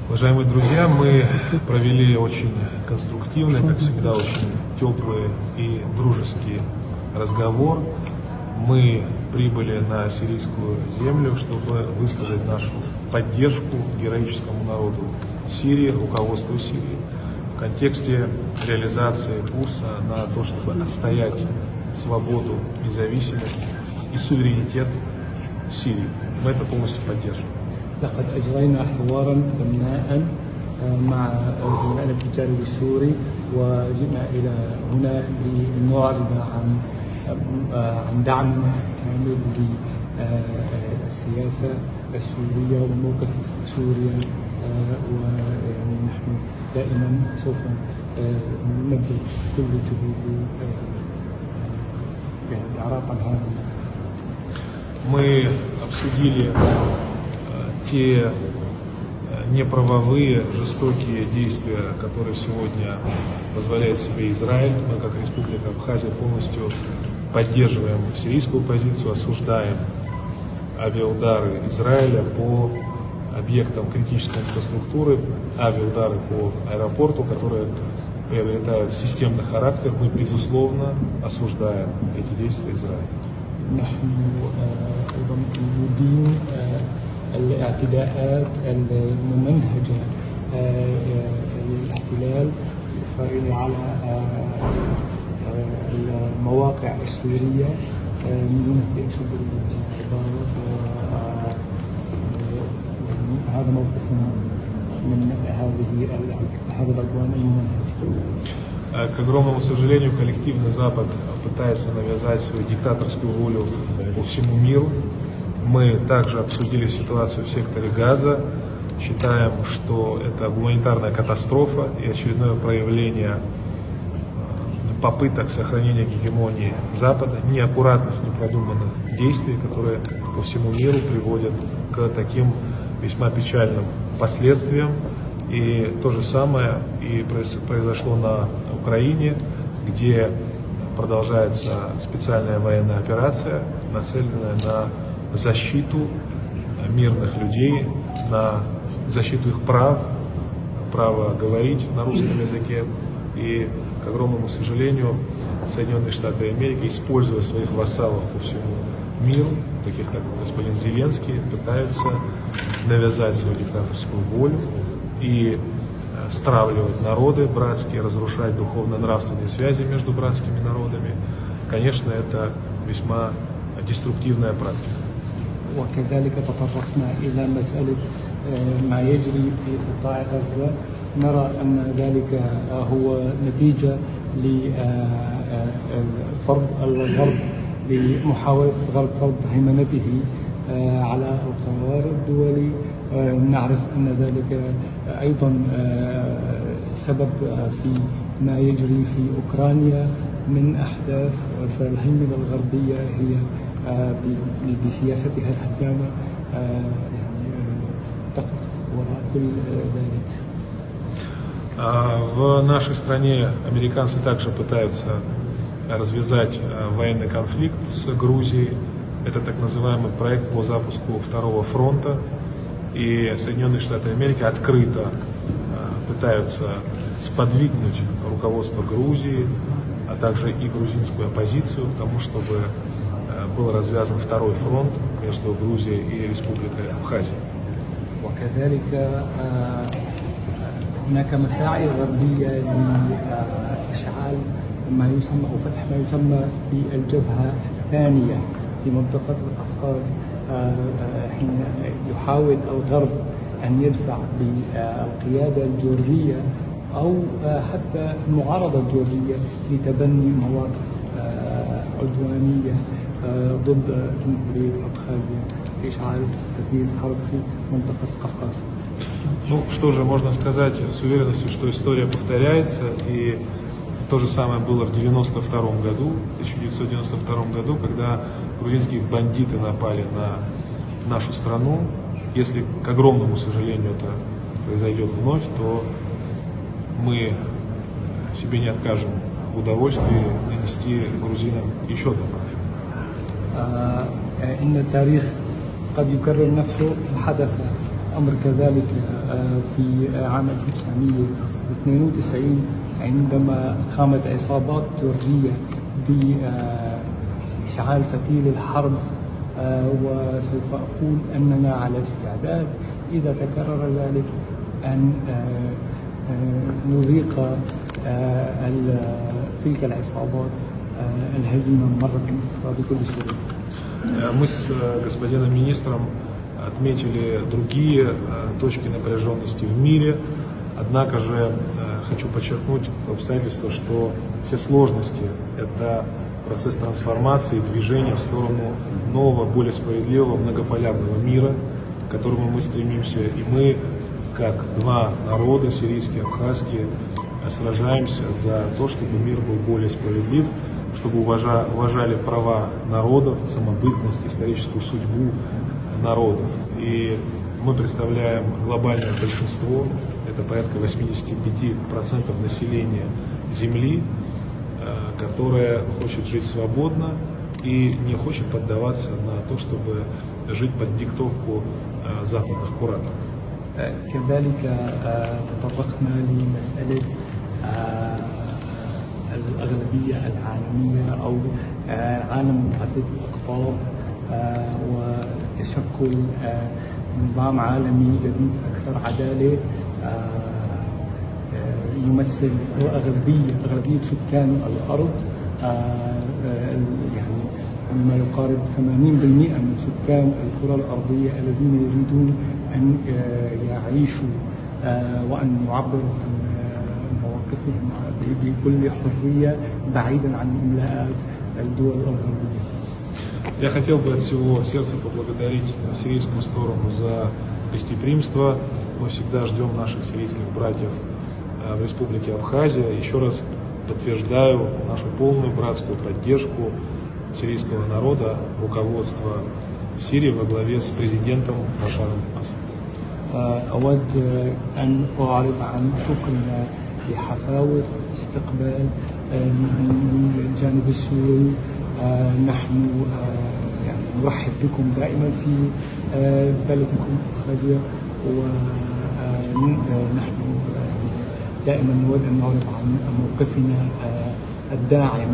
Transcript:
Уважаемые друзья, мы провели очень конструктивный, как всегда, очень теплый и дружеский разговор. Мы прибыли на сирийскую землю, чтобы высказать нашу поддержку героическому народу Сирии, руководству Сирии в контексте реализации курса на то, чтобы отстоять свободу, независимость и суверенитет Сирии. Мы это полностью поддерживаем. لقد أجرينا حوارا بناء مع زملائنا في الجانب السوري وجئنا إلى هنا لنعرض عن دعمنا الكامل للسياسة السورية وموقف سوريا ونحن دائما سوف نبذل كل الجهود للإعراب عن هذا. Мы обсудили те неправовые, жестокие действия, которые сегодня позволяет себе Израиль. Мы, как Республика Абхазия, полностью поддерживаем сирийскую позицию, осуждаем авиаудары Израиля по объектам критической инфраструктуры, авиаудары по аэропорту, которые приобретают системный характер. Мы, безусловно, осуждаем эти действия Израиля. الاعتداءات الممنهجة للاحتلال الإسرائيلي على المواقع السورية من دون أشد الضرر، هذا موقفنا من هذا العدوان الممنهج. К огромному сожалению, коллективный Запад пытается навязать свою диктаторскую волю по всему миру. Мы также обсудили ситуацию в секторе Газа. Считаем, что это гуманитарная катастрофа и очередное проявление попыток сохранения гегемонии Запада, неаккуратных, непродуманных действий, которые по всему миру приводят к таким весьма печальным последствиям. И то же самое и произошло на Украине, где продолжается специальная военная операция, нацеленная на защиту мирных людей, на защиту их прав, право говорить на русском языке. И, к огромному сожалению, Соединенные Штаты Америки, используя своих вассалов по всему миру, таких как господин Зеленский, пытаются навязать свою диктаторскую волю и стравливать народы братские, разрушать духовно-нравственные связи между братскими народами. Конечно, это весьма деструктивная практика. وكذلك تطرقنا إلى مسألة ما يجري في قطاع غزة. نرى أن ذلك هو نتيجة لفرض الغرب لمحاولة الغرب فرض هيمنته على القرار الدولي. نعرف أن ذلك أيضا سبب في ما يجري في أوكرانيا من أحداث، فالهيمنة الغربية هي بسياستها الهدامة تقف وراء كل ذلك. В нашей стране американцы также пытаются развязать военный конфликт с Грузией. Это так называемый проект по запуску второго фронта. И Соединенные Штаты Америки открыто пытаются сподвигнуть руководство Грузии, а также и грузинскую оппозицию к тому, чтобы был развязан второй фронт между Грузией и Республикой Абхазия. وكذلك هناك مساعي غربية لإشعال ما يسمى أو فتح ما يسمى بالجبهة الثانية في منطقة القفقاز، حين يحاول الغرب أن يدفع بالقيادة الجورجية أو حتى المعارضة الجورجية لتبني مواقف عدوانية ضد جمهورية أبخازيا لإشعال تثير حرب في منطقة القفقاز. Ну, что же можно сказать с уверенностью, что история повторяется, и то же самое было в 1992 году, когда грузинские бандиты напали на нашу страну. Если, к огромному сожалению, это произойдет вновь, то мы себе не откажем в удовольствии нанести грузинам еще одно إن التاريخ قد يكرر نفسه. حدث الأمر كذلك في عام 1992 عندما قامت عصابات تركية بإشعال فتيل الحرب، وسوف أقول أننا على استعداد إذا تكرر ذلك أن نذيق تلك العصابات الهزيمة مرة أخرى بكل سهولة. Мы с господином министром отметили другие точки напряженности в мире, однако же хочу подчеркнуть обстоятельство, что все сложности – это процесс трансформации, движения в сторону нового, более справедливого, многополярного мира, к которому мы стремимся. И мы, как два народа, сирийский и абхазский, сражаемся за то, чтобы мир был более справедлив, чтобы уважали права народов, самобытность, историческую судьбу народов. И мы представляем глобальное большинство, это порядка 85% населения Земли, которое хочет жить свободно и не хочет поддаваться на то, чтобы жить под диктовку западных кураторов. كذلك تطرقنا لمسألة الأغلبية العالمية أو عالم متعدد الأقطاب وتشكل نظام عالمي جديد أكثر عدالة يمثل أغلبية سكان الأرض، يعني مما يقارب 80% من سكان الكرة الأرضية الذين يريدون أن يعيشوا وأن يعبروا عن مواقفهم بكل حرية بعيدا عن إملاءات الدول الغربية. Я хотел бы от всего сердца поблагодарить сирийскую сторону за гостеприимство. Мы всегда ждем наших сирийских братьев в Республике Абхазия. Еще раз подтверждаю нашу полную братскую поддержку сирийского народа, руководства Сирии во главе с президентом Башаром Асадом. أود أن أعرب عن شكرنا لحفاوة استقبال من الجانب السوري. نحن يعني نرحب بكم دائما في بلدكم أبخازيا، ونحن دائما نود أن نعرب عن موقفنا الداعم